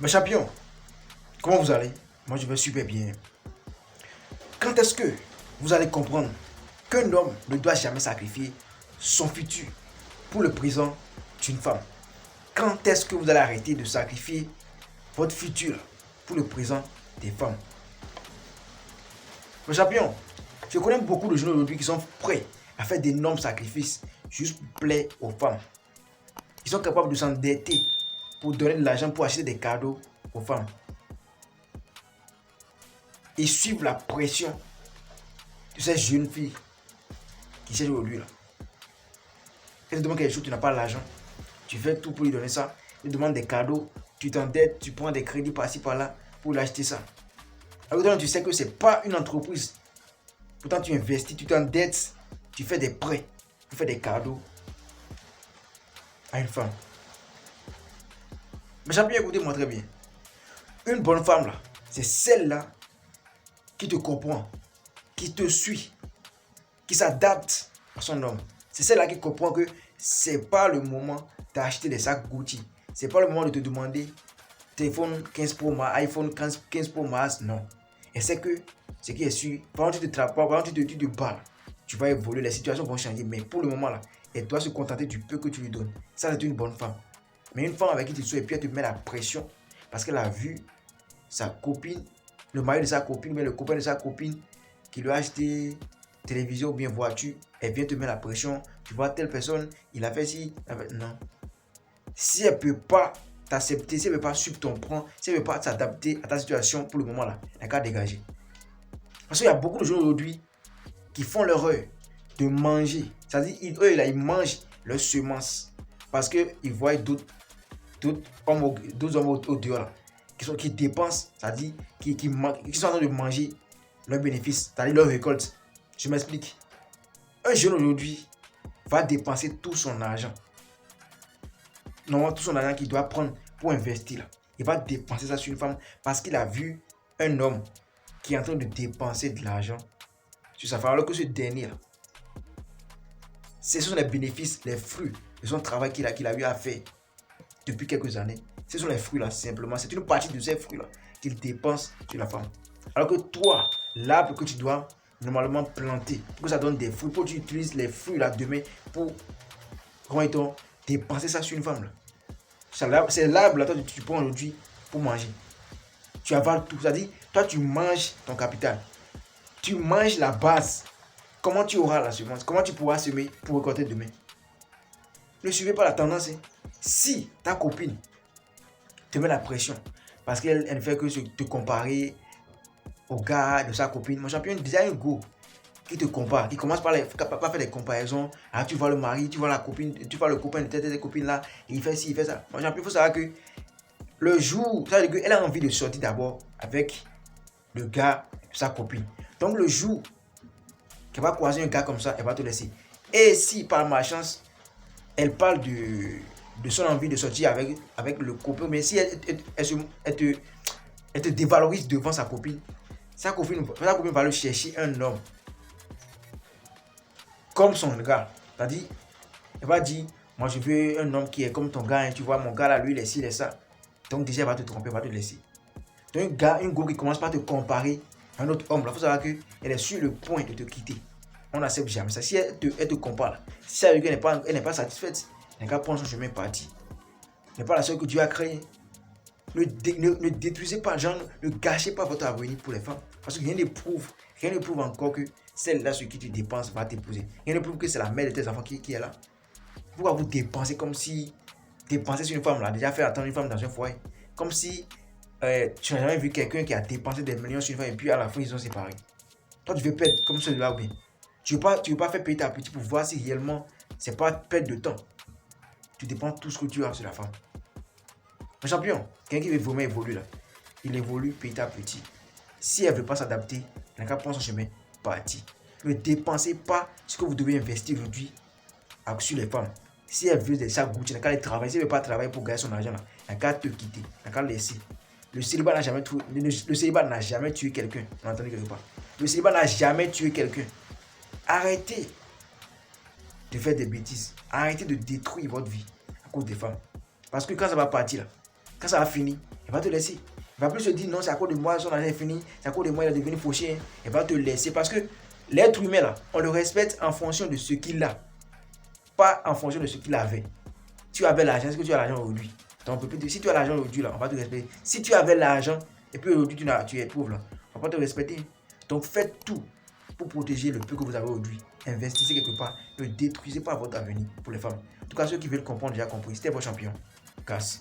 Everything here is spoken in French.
Mes champions, comment vous allez? Moi je vais super bien. Quand est-ce que vous allez comprendre qu'un homme ne doit jamais sacrifier son futur pour le présent d'une femme? Quand est-ce que vous allez arrêter de sacrifier votre futur pour le présent des femmes? Mes champions, je connais beaucoup de jeunes aujourd'hui qui sont prêts à faire d'énormes sacrifices juste pour plaire aux femmes. Ils sont capables de s'endetter pour donner de l'argent pour acheter des cadeaux aux femmes. Ils suivent la pression de ces jeunes filles qui cherchent aujourd'hui là. Elle te demande quelque chose, tu n'as pas l'argent. Tu fais tout pour lui donner ça. Elle te demande des cadeaux, tu t'endettes, tu prends des crédits par-ci par-là pour lui acheter ça. Alors que tu sais que ce n'est pas une entreprise. Pourtant tu investis, tu t'endettes, tu fais des prêts, tu fais des cadeaux à une femme. Mais j'ai bien écouté moi très bien. Une bonne femme là, c'est celle-là qui te comprend, qui te suit, qui s'adapte à son homme. C'est celle-là qui comprend que c'est pas le moment d'acheter des sacs Gucci. C'est pas le moment de te demander téléphone 15 Pro Max, iPhone 15 Pro Max, non. Et c'est que ce qui est sûr, pendant que tu te travailles, pendant que tu te bats, tu vas évoluer, les situations vont changer. Mais pour le moment là, elle doit se contenter du peu que tu lui donnes. Ça, c'est une bonne femme. Mais une femme avec qui tu souhaites, et puis elle te met la pression parce qu'elle a vu sa copine, le mari de sa copine, mais le copain de sa copine qui lui a acheté télévision ou bien voiture, elle vient te mettre la pression. Tu vois, telle personne, il a fait ci, non. Si elle ne peut pas t'accepter, si elle ne peut pas suivre ton plan, si elle ne peut pas s'adapter à ta situation pour le moment là, elle n'a qu'à dégager. Parce qu'il y a beaucoup de gens aujourd'hui qui font l'erreur de manger. C'est-à-dire, eux, là, ils mangent leurs semences parce qu'ils voient d'autres hommes au dehors qui dépensent, c'est-à-dire qui sont en train de manger leurs bénéfices, c'est-à-dire leurs récoltes. Je m'explique. Un jeune aujourd'hui va dépenser tout son argent. Normalement, tout son argent qu'il doit prendre pour investir. Il va dépenser ça sur une femme parce qu'il a vu un homme qui est en train de dépenser de l'argent sur sa femme. Alors que ce dernier, ce sont les bénéfices, les fruits de son travail qu'il a eu à faire depuis quelques années. Ce sont les fruits là, simplement. C'est une partie de ces fruits là qu'il dépense sur la femme. Alors que toi, l'arbre que tu dois normalement planter, pour que ça donne des fruits, pour que tu utilises les fruits là demain pour, dépenser ça sur une femme là. C'est l'arbre là, toi tu prends aujourd'hui pour manger. Tu avales tout, c'est-à-dire, toi tu manges ton capital. Tu manges la base. Comment tu auras la semence? Comment tu pourras semer pour récolter demain? Ne suivez pas la tendance. Si ta copine te met la pression parce qu'elle ne fait que te comparer au gars de sa copine, mon champion, déjà un go qui te compare, qui commence par faire des comparaisons. Ah, tu vois le mari, tu vois la copine, tu vois le copain de telle copine là, il fait ci, il fait ça. Mon champion, il faut savoir que le jour, elle a envie de sortir d'abord avec le gars de sa copine. Donc le jour qu'elle va croiser un gars comme ça, elle va te laisser. Et si par malchance, elle parle de son envie de sortir avec le copain, mais si elle te dévalorise devant sa copine va le chercher un homme comme son gars. C'est-à-dire, elle va dire, moi je veux un homme qui est comme ton gars, hein, tu vois, mon gars là, lui, il est ci, il est ça. Donc déjà, elle va te tromper, elle va te laisser. Donc une go qui commence par te comparer à un autre homme, il faut savoir qu'elle est sur le point de te quitter. On n'accepte jamais ça. Si elle te compare, si elle n'est pas satisfaite, elle n'a qu'à prendre son chemin parti. Elle n'est pas la seule que Dieu a créée. Ne détruisez pas, genre, ne gâchez pas votre avenir pour les femmes. Parce que rien ne prouve encore que celle-là sur qui tu dépenses va t'épouser. Rien ne prouve que c'est la mère de tes enfants qui est là. Pourquoi vous dépensez comme si dépenser sur une femme là, déjà fait attendre une femme dans un foyer? Comme si tu n'as jamais vu quelqu'un qui a dépensé des millions sur une femme et puis à la fin ils sont séparés. Toi tu veux perdre comme celui-là ou bien? Tu veux pas faire payer ta petite pour voir si réellement c'est pas perdre de temps. Tu dépenses tout ce que tu as sur la femme. Un champion, quelqu'un qui veut vraiment évoluer là, il évolue petit à petit. Si elle ne veut pas s'adapter, elle n'a qu'à prendre son chemin parti. Ne dépensez pas ce que vous devez investir aujourd'hui sur les femmes. Si elle veut des sacs Gucci, elle n'a qu'à aller travailler. Si elle ne veut pas travailler pour gagner son argent, elle n'a qu'à te quitter, elle n'a qu'à laisser. Le célibat n'a jamais tué quelqu'un. On a entendu quelque part. Le célibat n'a jamais tué quelqu'un. Arrêtez de faire des bêtises. Arrêtez de détruire votre vie à cause des femmes. Parce que quand ça va partir là, quand ça va finir, Elle va te laisser. Elle va plus se dire non, c'est à cause de moi, son argent est fini, c'est à cause de moi, il est devenu fauché. Elle va te laisser parce que l'être humain là, on le respecte en fonction de ce qu'il a, pas en fonction de ce qu'il avait. Tu avais l'argent, est-ce que tu as l'argent aujourd'hui? Donc, si tu as l'argent aujourd'hui là, on va te respecter. Si tu avais l'argent et puis aujourd'hui tu es pauvre là, on va pas te respecter. Donc faites tout pour protéger le peu que vous avez aujourd'hui. Investissez quelque part, ne détruisez pas votre avenir pour les femmes. En tout cas, ceux qui veulent comprendre, déjà compris. C'était vos champions. Casse.